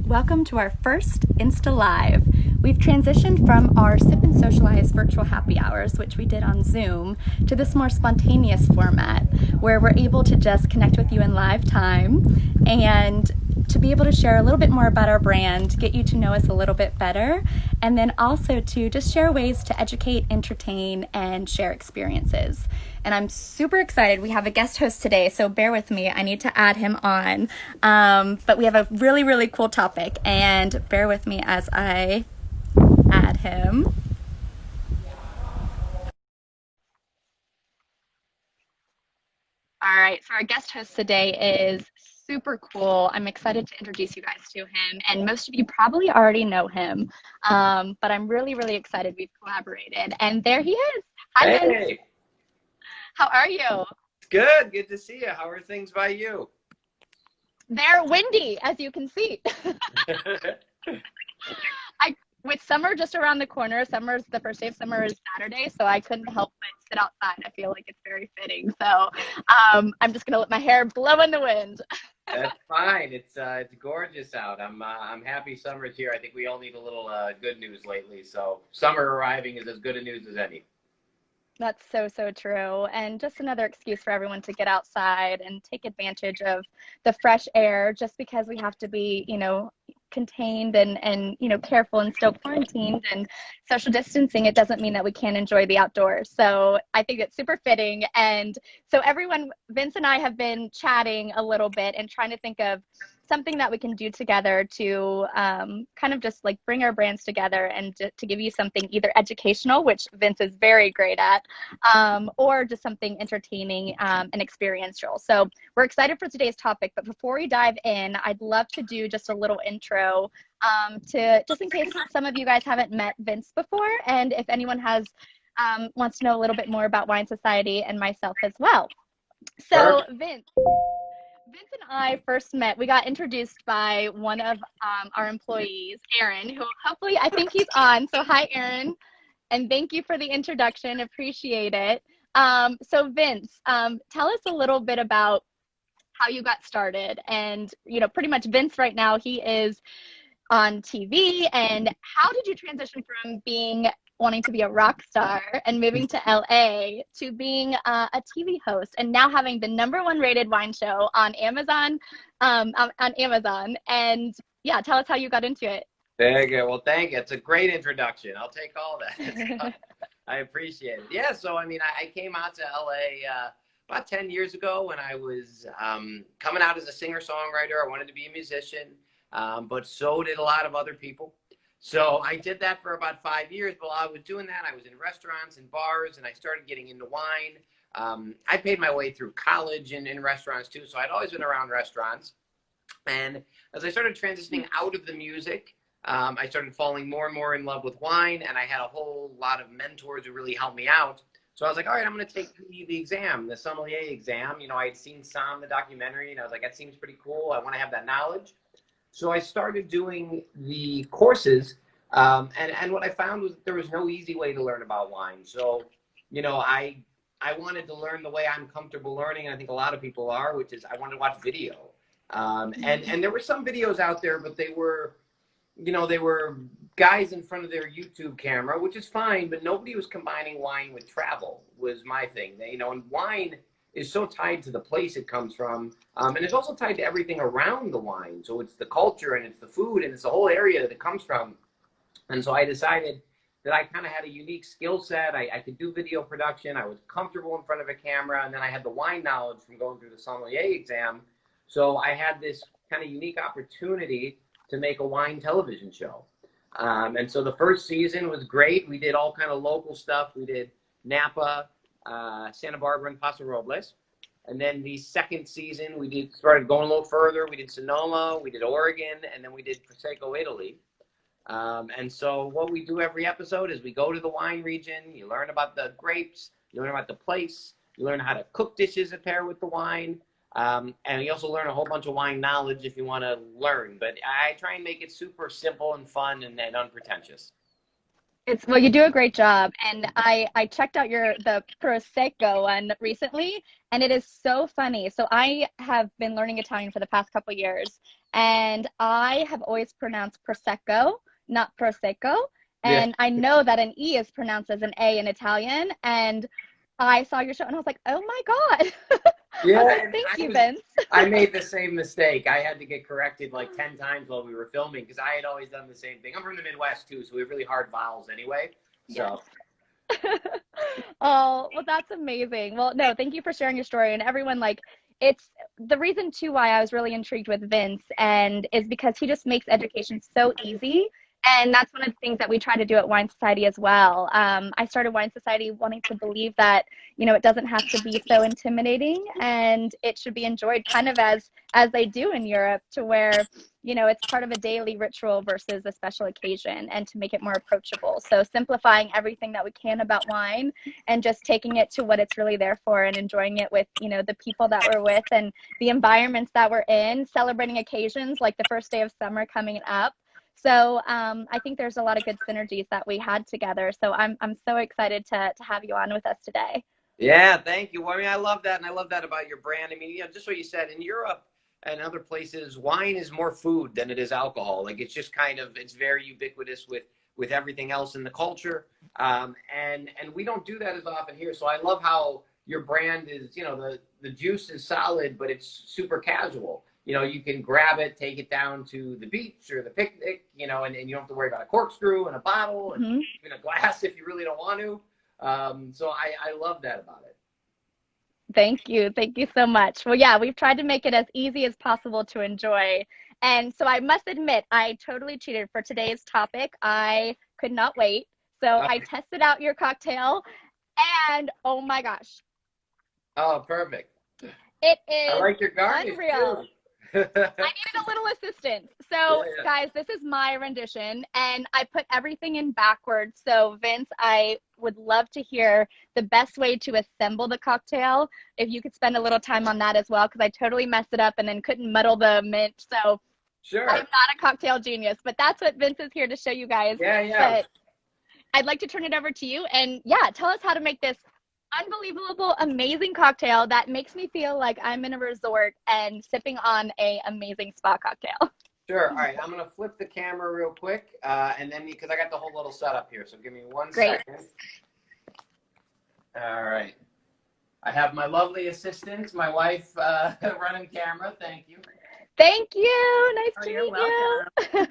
Welcome to our first Insta Live. We've transitioned from our Sip and Socialize virtual happy hours, which we did on Zoom, to this more spontaneous format where we're able to just connect with you in live time and to be able to share a little bit more about our brand, get you to know us a little bit better, and then also to just share ways to educate, entertain, and share experiences. And I'm super excited. We have a guest host today, so bear with me. I need to add him on. But we have a really, really cool topic, and bear with me as I add him. All right, so our guest host today is super cool. I'm excited to introduce you guys to him, and most of you probably already know him, but I'm really, really excited we've collaborated. And there he is. Hi, Vince. Hey, How are you? it's good. Good to see you. How are things by you? They're windy, as you can see. I with summer just around the corner, the first day of summer is Saturday, so I couldn't help but sit outside. I feel like it's very fitting. So I'm just gonna let my hair blow in the wind. That's fine. It's gorgeous out. I'm happy summer's here. I think we all need a little good news lately. So summer arriving is as good a news as any. That's so, so true. And just another excuse for everyone to get outside and take advantage of the fresh air just because we have to be, contained and careful and still quarantined and social distancing. It doesn't mean that we can't enjoy the outdoors. So I think it's super fitting. And so everyone, Vince and I have been chatting a little bit and trying to think of something that we can do together to kind of just like bring our brands together and to give you something either educational, which Vince is very great at, or just something entertaining and experiential. So we're excited for today's topic, but before we dive in, I'd love to do just a little intro to just in case some of you guys haven't met Vince before, and if anyone has wants to know a little bit more about Wine Society and myself as well. So Perfect. Vince and I first met, we got introduced by one of our employees, Aaron, who hopefully I think he's on. So hi, Aaron, and thank you for the introduction. Appreciate it. So Vince, tell us a little bit about how you got started. And, pretty much Vince right now, he is on TV. And how did you transition from wanting to be a rock star and moving to LA to being a TV host and now having the #1 rated wine show on Amazon, on Amazon? And yeah, tell us how you got into it. Very good. Well, thank you. It's a great introduction. I'll take all that. I appreciate it. Yeah. So, I came out to LA about 10 years ago when I was coming out as a singer-songwriter. I wanted to be a musician, but so did a lot of other people. So I did that for about 5 years. But while I was doing that, I was in restaurants and bars, and I started getting into wine. I paid my way through college and in restaurants too, so I'd always been around restaurants. And as I started transitioning out of the music, I started falling more and more in love with wine, and I had a whole lot of mentors who really helped me out. So I was like, all right, I'm going to take the exam, the sommelier exam. I had seen the documentary, and I was like, that seems pretty cool. I want to have that knowledge. So I started doing the courses, and what I found was that there was no easy way to learn about wine. So, I wanted to learn the way I'm comfortable learning, and I think a lot of people are, which is I wanted to watch video. And there were some videos out there, but they were guys in front of their YouTube camera, which is fine, but nobody was combining wine with travel was my thing. And wine is so tied to the place it comes from. And it's also tied to everything around the wine. So it's the culture and it's the food and it's the whole area that it comes from. And so I decided that I kind of had a unique skill set. I could do video production. I was comfortable in front of a camera. And then I had the wine knowledge from going through the sommelier exam. So I had this kind of unique opportunity to make a wine television show. And so the first season was great. We did all kind of local stuff. We did Napa, Santa Barbara, and Paso Robles. And then the second season, started going a little further. We did Sonoma, we did Oregon, and then we did Prosecco, Italy. And so what we do every episode is we go to the wine region. You learn about the grapes. You learn about the place. You learn how to cook dishes that pair with the wine. And you also learn a whole bunch of wine knowledge if you want to learn. But I try and make it super simple and fun and unpretentious. Well, you do a great job, and I checked out the Prosecco one recently, and it is so funny. So I have been learning Italian for the past couple years, And I have always pronounced Prosecco, not Prosecco. Yeah. And I know that an E is pronounced as an A in Italian. And I saw your show and I was like, oh my God. I Yeah, was like, and thank you, Vince. I made the same mistake. I had to get corrected like 10 times while we were filming because I had always done the same thing. I'm from the Midwest too, so we have really hard vowels anyway. So Oh, well, that's amazing. Well, no, thank you for sharing your story. And everyone, like, it's the reason too why I was really intrigued with Vince and is because he just makes education so easy. And that's one of the things that we try to do at Wine Society as well. I started Wine Society wanting to believe that, it doesn't have to be so intimidating and it should be enjoyed kind of as they do in Europe, to where, it's part of a daily ritual versus a special occasion, and to make it more approachable. So simplifying everything that we can about wine and just taking it to what it's really there for, and enjoying it with, the people that we're with and the environments that we're in, celebrating occasions like the first day of summer coming up. So I think there's a lot of good synergies that we had together. So I'm so excited to have you on with us today. yeah, thank you. Well, I mean, I love that, and I love that about your brand. I mean, just what you said, in Europe and other places, wine is more food than it is alcohol. Like, it's just kind of, it's very ubiquitous with everything else in the culture, and we don't do that as often here. So I love how your brand is, the juice is solid, but it's super casual. You can grab it, take it down to the beach or the picnic, and you don't have to worry about a corkscrew and a bottle and even a glass if you really don't want to. So I love that about it. Thank you. Thank you so much. Well, yeah, we've tried to make it as easy as possible to enjoy. And so I must admit, I totally cheated for today's topic. I could not wait. So I tested out your cocktail and oh my gosh, Oh, perfect. it I is like your garnish unreal. too. I needed a little assistance. So, Yeah. guys, this is my rendition, and I put everything in backwards. So, Vince, I would love to hear the best way to assemble the cocktail. If you could spend a little time on that as well, because I totally messed it up and then couldn't muddle the mint. So, Sure. I'm not a cocktail genius, but that's what Vince is here to show you guys. Yeah. But I'd like to turn it over to you. And yeah, tell us how to make this unbelievable, amazing cocktail that makes me feel like I'm in a resort and sipping on a amazing spa cocktail. Sure. All right. I'm going to flip the camera real quick, and then because I got the whole little setup here, so give me one Great. second. All right. I have my lovely assistant, my wife, running camera. Thank you. Thank you. Nice to You're meet you.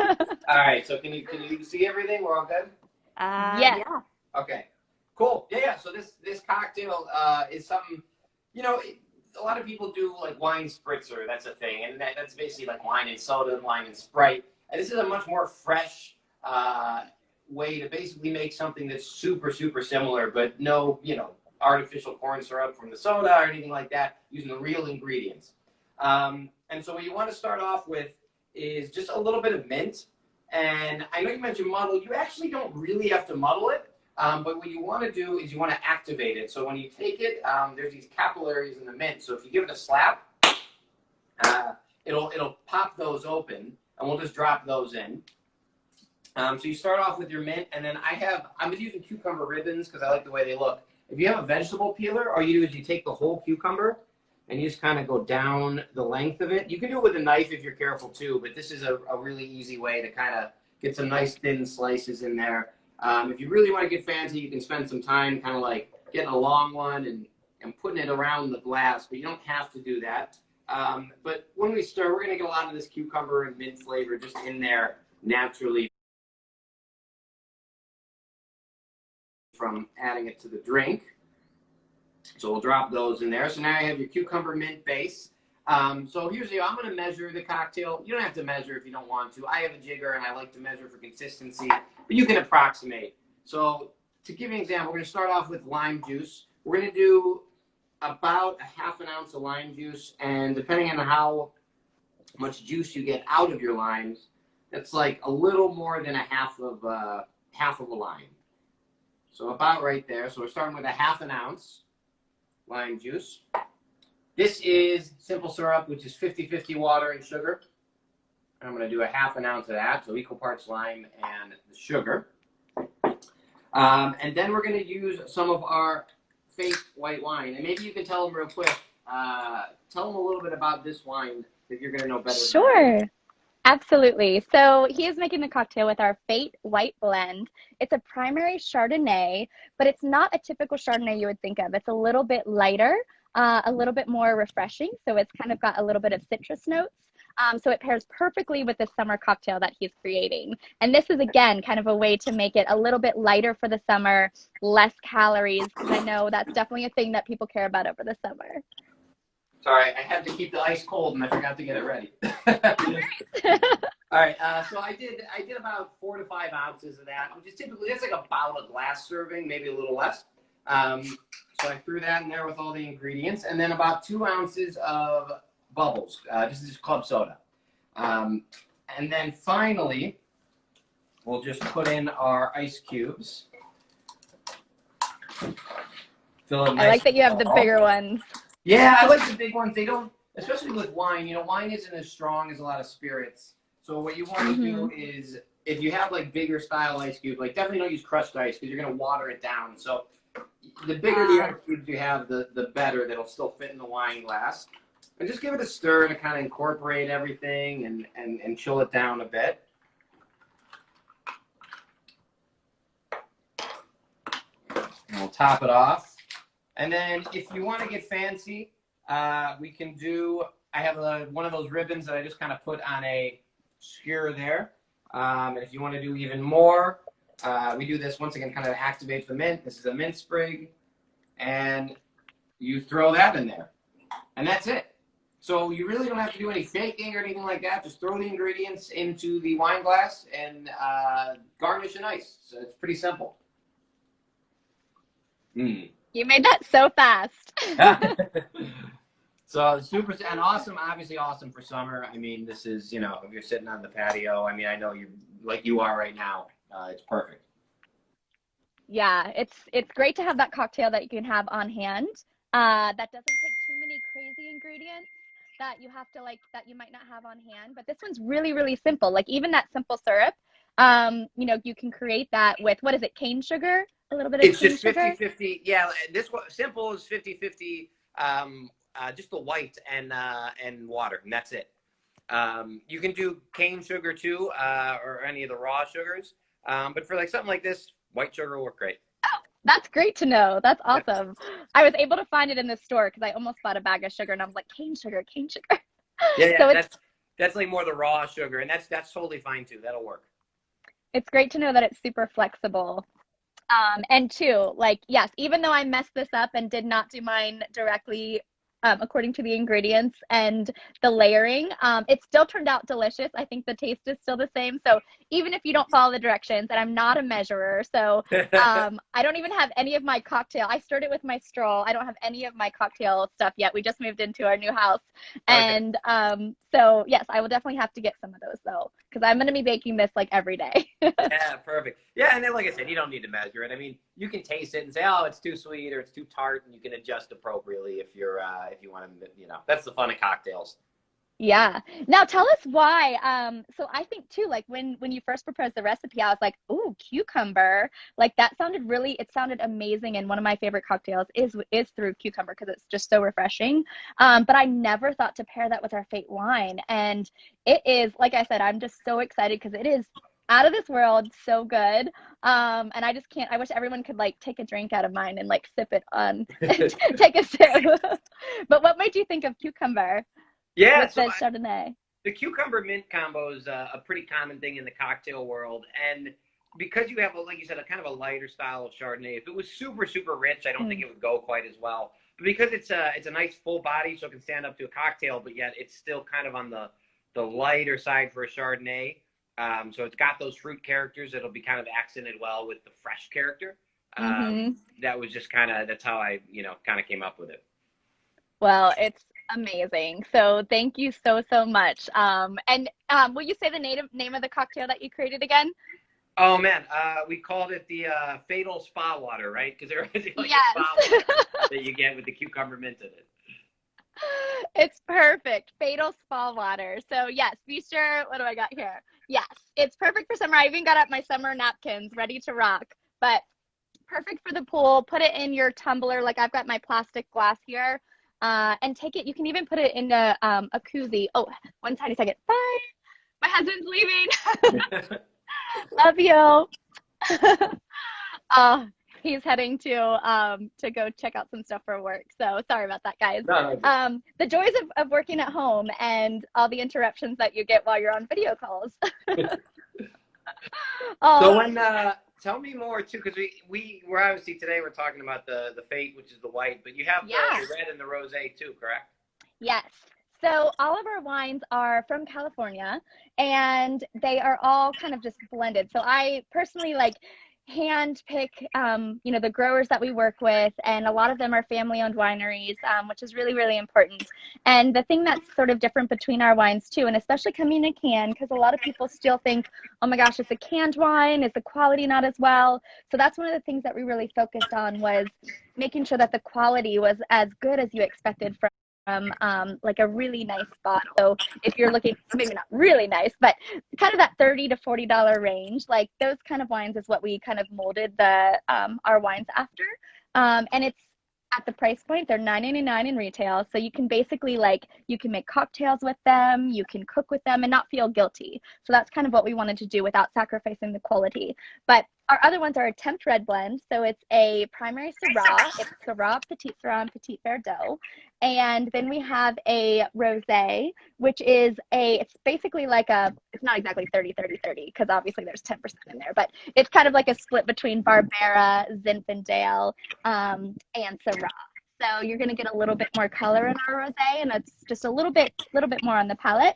All right. So can you see everything? We're all good? Yes. Yeah. Okay. Cool. Yeah. So this cocktail is something, a lot of people do like wine spritzer. That's a thing, and that's basically like wine and soda, wine and Sprite. And this is a much more fresh way to basically make something that's super, super similar, but no, artificial corn syrup from the soda or anything like that, using the real ingredients. And so what you want to start off with is just a little bit of mint. And I know you mentioned muddle. You actually don't really have to muddle it. But what you want to do is you want to activate it. So when you take it, there's these capillaries in the mint. So if you give it a slap, it'll pop those open, and we'll just drop those in. So you start off with your mint, and then I'm using cucumber ribbons because I like the way they look. If you have a vegetable peeler, all you do is you take the whole cucumber and you just kind of go down the length of it. You can do it with a knife if you're careful too, but this is a really easy way to kind of get some nice thin slices in there. If you really want to get fancy, you can spend some time kind of like getting a long one and putting it around the glass, but you don't have to do that. But when we stir, we're going to get a lot of this cucumber and mint flavor just in there naturally from adding it to the drink. So we'll drop those in there. So now you have your cucumber mint base. So here's the, I'm going to measure the cocktail. You don't have to measure if you don't want to. I have a jigger and I like to measure for consistency, but you can approximate. So to give you an example, we're going to start off with lime juice. We're going to do about a half an ounce of lime juice, and depending on how much juice you get out of your limes, that's like a little more than a half of a lime. So about right there. So we're starting with a half an ounce lime juice. This is simple syrup, which is 50-50 water and sugar. I'm going to do a half an ounce of that, so equal parts lime and the sugar. And then we're going to use some of our fake white wine. And maybe you can tell them real quick, tell them a little bit about this wine that you're going to know better. Sure. Absolutely. So he is making the cocktail with our Fate White Blend. It's a primary Chardonnay, but it's not a typical Chardonnay you would think of. It's a little bit lighter, a little bit more refreshing. So it's kind of got a little bit of citrus notes. So it pairs perfectly with the summer cocktail that he's creating. And this is, again, kind of a way to make it a little bit lighter for the summer, less calories, because I know that's definitely a thing that people care about over the summer. Sorry, I had to keep the ice cold and I forgot to get it ready. All right, so I did about 4 to 5 ounces of that, which is typically, that's like about a glass serving, maybe a little less. So I threw that in there with all the ingredients, and then about 2 ounces of bubbles, just club soda. And then finally, we'll just put in our ice cubes. Fill it nice. I like that you have the bigger ones. Yeah, I like the big ones. They don't, especially with wine, wine isn't as strong as a lot of spirits. So what you want to do is, if you have like bigger style ice cubes, like definitely don't use crushed ice because you're going to water it down. So the bigger the ice cubes you have, the better. That'll still fit in the wine glass. And just give it a stir to kind of incorporate everything and chill it down a bit. And we'll top it off. And then if you want to get fancy, we can do, I have one of those ribbons that I just kind of put on a skewer there. And if you want to do even more, we do this once again, kind of activates the mint. This is a mint sprig. And you throw that in there. And that's it. So you really don't have to do any shaking or anything like that. Just throw the ingredients into the wine glass and garnish and ice. So it's pretty simple. You made that so fast. So super and awesome, obviously awesome for summer. I mean, this is, if you're sitting on the patio, I mean, I know you like you are right now. It's perfect. Yeah, it's great to have that cocktail that you can have on hand. That doesn't take too many crazy ingredients that you have to that you might not have on hand. But this one's really, really simple. Like even that simple syrup, you can create that with, what is it, cane sugar? A little bit of cane sugar? It's just 50-50. Yeah, this one, simple is 50-50, just the white and water, and that's it. You can do cane sugar too, or any of the raw sugars. But for like something like this, white sugar will work great. Oh, that's great to know. That's awesome. I was able to find it in the store because I almost bought a bag of sugar and I was like, cane sugar, cane sugar. Yeah, so that's like more the raw sugar, and that's totally fine too. That'll work. It's great to know that it's super flexible. And two, yes, even though I messed this up and did not do mine directly according to the ingredients and the layering, it still turned out delicious. I think the taste is still the same. So even if you don't follow the directions, and I'm not a measurer, so I don't even have any of my cocktail. I stirred it with my straw. I don't have any of my cocktail stuff yet. We just moved into our new house. And so yes, I will definitely have to get some of those though, because I'm going to be baking this like every day. Yeah, perfect. Yeah, and then like I said, you don't need to measure it. I mean, you can taste it and say, oh, it's too sweet or it's too tart, and you can adjust appropriately if you want to, that's the fun of cocktails. Yeah. Now tell us why. So I think too, like when you first proposed the recipe, I was like, ooh, cucumber. Like that it sounded amazing. And one of my favorite cocktails is through cucumber because it's just so refreshing. But I never thought to pair that with our Fate wine. And it is, like I said, I'm just so excited because it is out of this world, so good. And I just can't, I wish everyone could like take a drink out of mine and like sip it on, take a sip. But what made you think of cucumber? Yeah, with the Chardonnay. The cucumber mint combo is a pretty common thing in the cocktail world, and because you have, like you said, a kind of a lighter style of Chardonnay. If it was super super rich, I don't think it would go quite as well. But because it's a nice full body, so it can stand up to a cocktail, but yet it's still kind of on the lighter side for a Chardonnay. So it's got those fruit characters that'll be kind of accented well with the fresh character. That was just that's how I kind of came up with it. Well, it's amazing. So thank you so much. And will you say the name of the cocktail that you created again? Oh man, we called it the Fatal Spa Water, right? Because there is like a spa water that you get with the cucumber mint in it. It's perfect. Fatal Spa Water. So yes, be sure. What do I got here? Yes, it's perfect for summer. I even got up my summer napkins ready to rock. But perfect for the pool. Put it in your tumbler. Like I've got my plastic glass here. And take it. You can even put it in a koozie. Oh, one tiny second. Bye. My husband's leaving. Love you. uh, he's heading to go check out some stuff for work. So sorry about that, guys. No, no. The joys of working at home and all the interruptions that you get while you're on video calls. So Oh, when tell me more too, because we're obviously today we're talking about the fate, which is the white, but you have yeah. the red and the rosé too, correct? Yes. So all of our wines are from California and they are all kind of just blended. So I personally like hand pick, the growers that we work with, and a lot of them are family owned wineries, which is really, really important. And the thing that's sort of different between our wines too, and especially coming in a can, because a lot of people still think, oh my gosh, it's a canned wine, is the quality not as well? So that's one of the things that we really focused on, was making sure that the quality was as good as you expected from like a really nice spot. So if you're looking, maybe not really nice, but kind of that $30 to $40 range, like those kind of wines is what we kind of molded the our wines after. And it's at the price point, they're $9.99 in retail. So you can basically you can make cocktails with them, you can cook with them and not feel guilty. So that's kind of what we wanted to do without sacrificing the quality. But our other ones are a temp red blend. So it's a primary Syrah. It's Syrah, Petit Syrah, and Petit Verdot. And then we have a rosé, which is it's basically it's not exactly 30-30-30 because obviously there's 10% in there, but it's kind of like a split between Barbera, Zinfandel, and Syrah. So you're going to get a little bit more color in our rosé, and it's just a little bit more on the palate.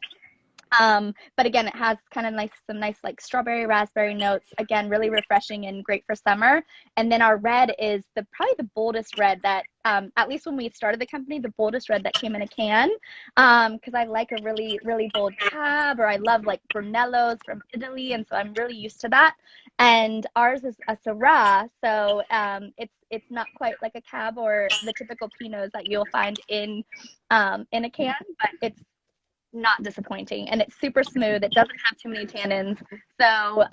But again, it has kind of some nice like strawberry, raspberry notes. Again, really refreshing and great for summer. And then our red is probably the boldest red that, at least when we started the company, the boldest red that came in a can. Because I like a really, really bold cab, or I love like Brunellos from Italy, and so I'm really used to that. And ours is a Syrah, so it's not quite like a cab or the typical Pinots that you'll find in a can, but it's not disappointing, and it's super smooth. It doesn't have too many tannins, so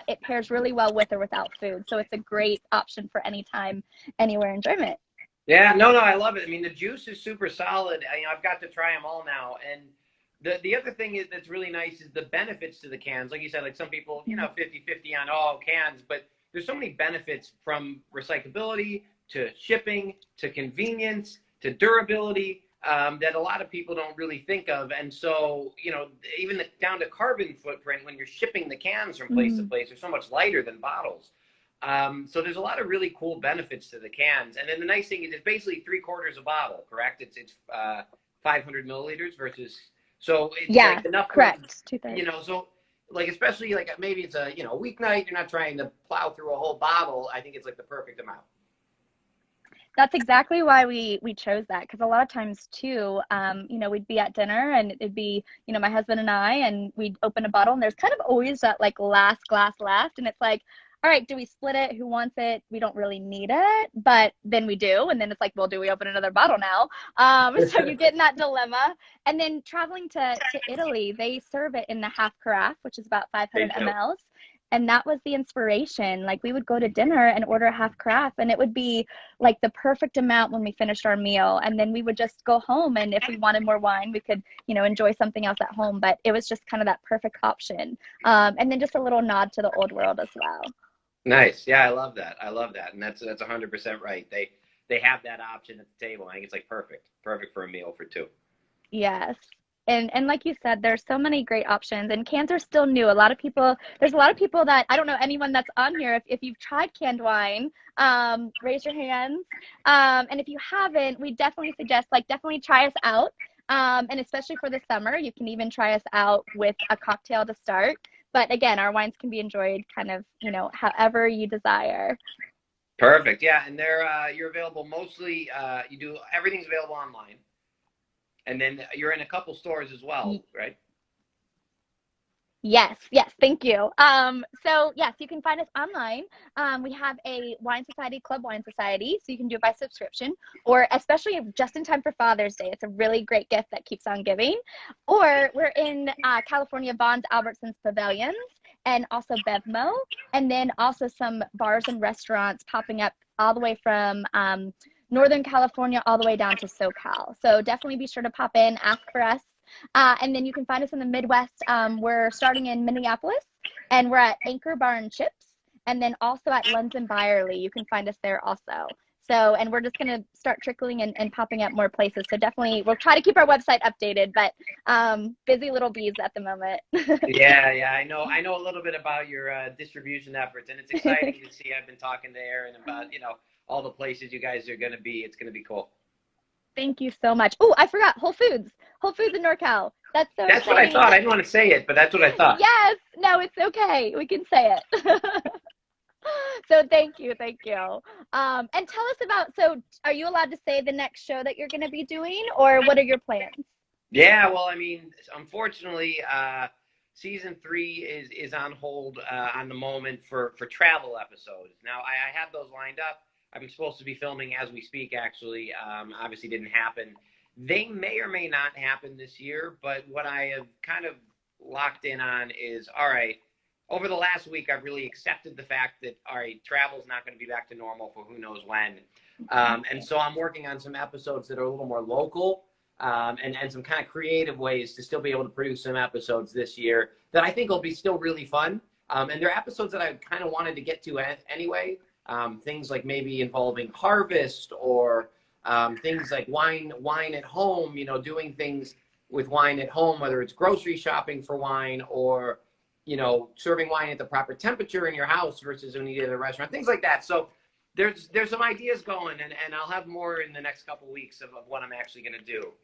it pairs really well with or without food. So it's a great option for anytime, anywhere enjoyment. Yeah, no, I love it. I mean, the juice is super solid. I've got to try them all now, and the other thing that's really nice is the benefits to the cans. Like you said, like some people, 50-50 on all cans, but there's so many benefits, from recyclability to shipping to convenience to durability, that a lot of people don't really think of. And so, even down to carbon footprint, when you're shipping the cans from place to place, they're so much lighter than bottles. So there's a lot of really cool benefits to the cans. And then the nice thing is it's basically 3/4 a bottle, correct? It's 500 milliliters versus, so it's like enough, correct. 2/3. So like, especially like maybe it's a, weeknight, you're not trying to plow through a whole bottle. I think it's like the perfect amount. That's exactly why we chose that, because a lot of times too, we'd be at dinner and it'd be, my husband and I, and we'd open a bottle and there's kind of always that like last glass left, and it's like, all right, do we split it? Who wants it? We don't really need it, but then we do, and then it's like, well, do we open another bottle now? So you get in that dilemma. And then traveling to Italy, they serve it in the half carafe, which is about 500 mLs. And that was the inspiration. Like, we would go to dinner and order a half carafe, and it would be like the perfect amount when we finished our meal. And then we would just go home, and if we wanted more wine, we could, enjoy something else at home. But it was just kind of that perfect option. And then just a little nod to the old world as well. Nice. Yeah, I love that. And that's 100% right. They have that option at the table. I think it's like perfect for a meal for two. Yes. And like you said, there's so many great options, and cans are still new. There's a lot of people that, I don't know anyone that's on here. If you've tried canned wine, raise your hands. And if you haven't, we definitely suggest, definitely try us out. And especially for the summer, you can even try us out with a cocktail to start. But again, our wines can be enjoyed kind of, however you desire. Perfect. Yeah. And you're available mostly, everything's available online. And then you're in a couple stores as well, right? Yes, thank you. So yes, you can find us online. We have a Wine Society, Club Wine Society, so you can do it by subscription, or especially just in time for Father's Day. It's a really great gift that keeps on giving. Or we're in California, Bonds, Albertsons, Pavilions, and also Bevmo, and then also some bars and restaurants popping up all the way from Northern California all the way down to SoCal. So definitely be sure to pop in, ask for us. And then you can find us in the Midwest. We're starting in Minneapolis, and we're at Anchor Bar and Chips, and then also at Lunds and Byerly. You can find us there also. So, and we're just going to start trickling and popping up more places. So definitely, we'll try to keep our website updated, but busy little bees at the moment. Yeah, I know a little bit about your distribution efforts, and it's exciting to see. I've been talking to Aaron about, all the places you guys are going to be. It's going to be cool. Thank you so much. Oh, I forgot Whole Foods in NorCal. That's so That's what I exciting. thought. I didn't want to say it, but that's what I thought. Yes. No, it's okay. We can say it. So thank you. And tell us about, so are you allowed to say the next show that you're going to be doing, or what are your plans? Yeah, well, I mean, unfortunately, season 3 is on hold on the moment for travel episodes. Now, I have those lined up. I'm supposed to be filming as we speak, actually. Obviously didn't happen. They may or may not happen this year, but what I have kind of locked in on is, all right, over the last week, I've really accepted the fact that, all right, travel's not going to be back to normal for who knows when. And so I'm working on some episodes that are a little more local, and some kind of creative ways to still be able to produce some episodes this year that I think will be still really fun. And they're episodes that I kind of wanted to get to anyway. Things like maybe involving harvest, or things like wine at home, doing things with wine at home, whether it's grocery shopping for wine, or serving wine at the proper temperature in your house versus when you eat at a restaurant, things like that. So there's some ideas going, and I'll have more in the next couple of weeks of what I'm actually going to do.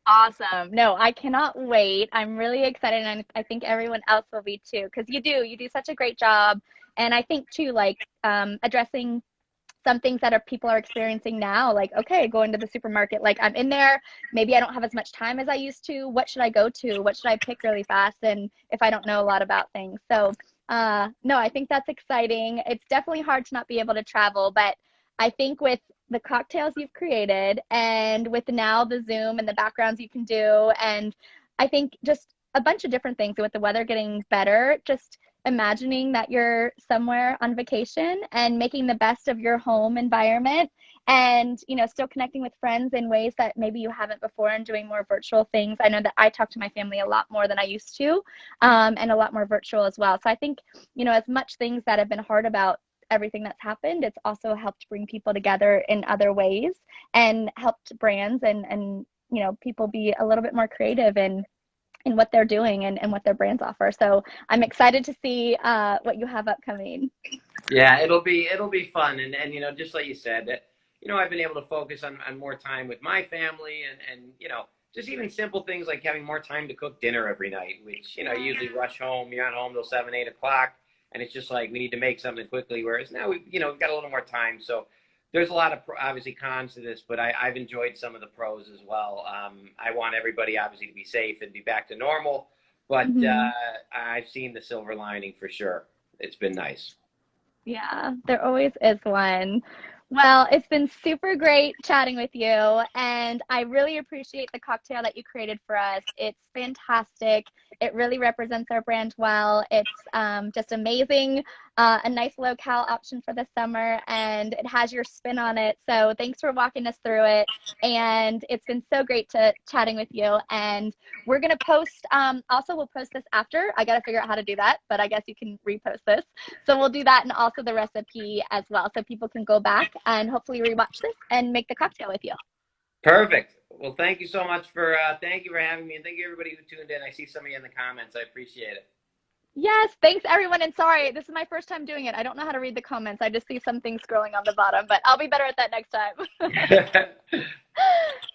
Awesome. No, I cannot wait. I'm really excited, and I think everyone else will be too, because you do such a great job. And I think too, like addressing some things that people are experiencing now, like, okay, going to the supermarket, like I'm in there, maybe I don't have as much time as I used to. What should I go to? What should I pick really fast? And if I don't know a lot about things. So no, I think that's exciting. It's definitely hard to not be able to travel, but I think with the cocktails you've created, and with now the Zoom and the backgrounds you can do, and I think just a bunch of different things with the weather getting better, just imagining that you're somewhere on vacation and making the best of your home environment, and still connecting with friends in ways that maybe you haven't before, and doing more virtual things. I know that I talk to my family a lot more than I used to, and a lot more virtual as well. So I think as much things that have been hard about everything that's happened, it's also helped bring people together in other ways, and helped brands and people be a little bit more creative in what they're doing, and what their brands offer. So I'm excited to see what you have upcoming. Yeah, it'll be fun, and just like you said, that I've been able to focus on more time with my family, and just even simple things like having more time to cook dinner every night, which you usually rush home. You're not home till 7, 8 o'clock, and it's just like we need to make something quickly. Whereas now we've got a little more time, so there's a lot of obviously cons to this, but I've enjoyed some of the pros as well. I want everybody obviously to be safe and be back to normal, but I've seen the silver lining for sure. It's been nice. Yeah, there always is one. Well, it's been super great chatting with you, and I really appreciate the cocktail that you created for us. It's fantastic. It really represents our brand well. It's just amazing, a nice low-cal option for the summer, and it has your spin on it. So thanks for walking us through it, and it's been so great chatting with you. And we're going to post, also we'll post this after. I got to figure out how to do that, but I guess you can repost this. So we'll do that, and also the recipe as well, so people can go back and hopefully rewatch this and make the cocktail with you. Perfect. Well, thank you so much thank you for having me, and thank you everybody who tuned in. I see some of you in the comments. I appreciate it. Yes, thanks everyone. And sorry, this is my first time doing it. I don't know how to read the comments. I just see some things scrolling on the bottom, but I'll be better at that next time.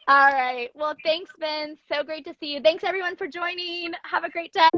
All right. Well, thanks, Vince. So great to see you. Thanks everyone for joining. Have a great day.